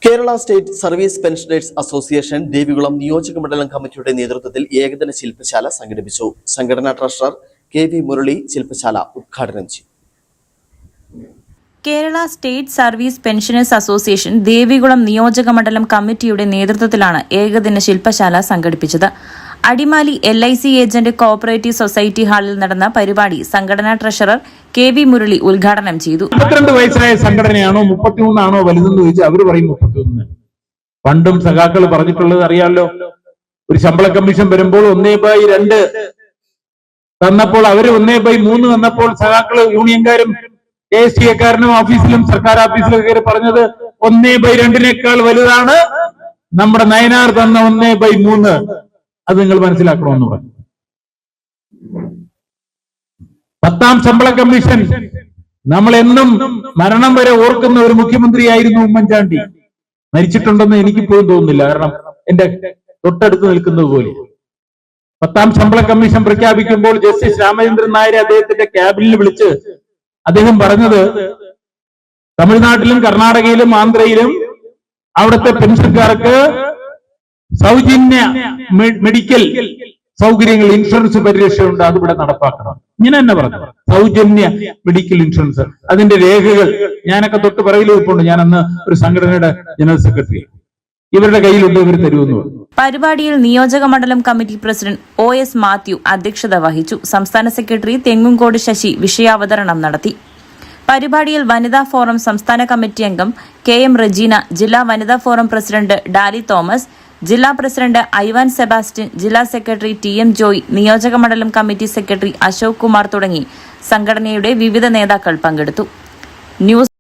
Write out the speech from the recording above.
Kerala state service pensioners association Devikulam നിയോജക മണ്ഡലം കമ്മിറ്റിയുടെ നേതൃത്വത്തിൽ ഏകദിന ശില്പശാല സംഘടിപ്പിച്ചു. സംഘടനാ ട്രഷറർ കെ.വി. മുരളി ശില്പശാല ഉദ്ഘാടനം ചെയ്തു. Kerala state service pensioners association Devikulam നിയോജക മണ്ഡലം കമ്മിറ്റിയുടെ നേതൃത്വത്തിലാണ് ഏകദിന ശില്പശാല സംഘടിപ്പിച്ചത്. Adimali LIC agent cooperative society ഹാളിൽ നടന്ന പരിപാടി സംഘടനാ ട്രഷറർ കെ.വി. മുരളി ഉദ്ഘാടനം ചെയ്തു. 32 വയസ്സായ സംഘടനയാണോ 33 ആണോ വലുതെന്ന് ചോദിച്ചാൽ അവർ പറയും 31. പണ്ടും സഖാക്കൾ പറഞ്ഞിട്ടുള്ളത് അറിയാമല്ലോ. ഒരു ശമ്പള കമ്മീഷൻ വരുമ്പോൾ 1/2 തന്നപ്പോൾ അവര് 1/3 തന്നപ്പോൾ സഖാക്കള് യൂണിയൻകാരും KSTAക്കാരനും ഓഫീസിലും സർക്കാർ ഓഫീസിലും കയറി പറഞ്ഞത് 1/2 വലുതാണ് നമ്മുടെ നയനാർ തന്ന 1/3. അത് നിങ്ങൾ മനസ്സിലാക്കണമെന്ന് പറഞ്ഞു. 10ാം ശമ്പള കമ്മീഷൻ നമ്മൾ എന്നും മരണം വരെ ഓർക്കുന്ന ഒരു മുഖ്യമന്ത്രിയായിരുന്നു ഉമ്മൻചാണ്ടി. മരിച്ചിട്ടുണ്ടെന്ന് എനിക്കിപ്പോഴും തോന്നുന്നില്ല, കാരണം എന്റെ തൊട്ടടുത്ത് നിൽക്കുന്നത് പോലെ. 10ാം ശമ്പള കമ്മീഷൻ പ്രഖ്യാപിക്കുമ്പോൾ ജസ്റ്റിസ് രാമചന്ദ്രൻ നായരെ അദ്ദേഹത്തിന്റെ ക്യാബിനിൽ വിളിച്ച് അദ്ദേഹം പറഞ്ഞത് തമിഴ്നാട്ടിലും കർണാടകയിലും ആന്ധ്രയിലും അവിടുത്തെ പെൻഷൻകാർക്ക് സൗജന്യ മെഡിക്കൽ സൗകര്യങ്ങൾ, ഇൻഷുറൻസ് പരിരക്ഷയുണ്ട്, അതിവിടെ നടപ്പാക്കണം. ഇങ്ങനെ തന്നെ പറഞ്ഞു, സൗജന്യ മെഡിക്കൽ ഇൻഷുറൻസ്. അതിന്റെ രേഖകൾ ഞാനൊക്കെ തൊട്ട് പറയിൽ വെപ്പുണ്ട്. ഞാൻ അന്ന് ഒരു സംഘടനയുടെ ജനറൽ സെക്രട്ടറി, ഇവരുടെ കയ്യിലുണ്ട്, ഇവർ തരുമെന്ന് പറഞ്ഞു. പരിപാടിയിൽ നിയോജക മണ്ഡലം കമ്മിറ്റി പ്രസിഡന്റ് OS മാത്യു അധ്യക്ഷത വഹിച്ചു. സംസ്ഥാന സെക്രട്ടറി തെങ്ങുംകോട് ശശി വിഷയാവതരണം നടത്തി. പരിപാടിയിൽ വനിതാ ഫോറം സംസ്ഥാന കമ്മിറ്റി അംഗം KM റജീന, ജില്ലാ വനിതാ ഫോറം പ്രസിഡന്റ് ഡാലി തോമസ്, ജില്ലാ പ്രസിഡന്റ് ഐവാൻ സെബാസ്റ്റ്യൻ, ജില്ലാ സെക്രട്ടറി TM ജോയ്, നിയോജക മണ്ഡലം കമ്മിറ്റി സെക്രട്ടറി അശോക് കുമാർ തുടങ്ങി സംഘടനയുടെ വിവിധ നേതാക്കൾ പങ്കെടുത്തു. ന്യൂസ്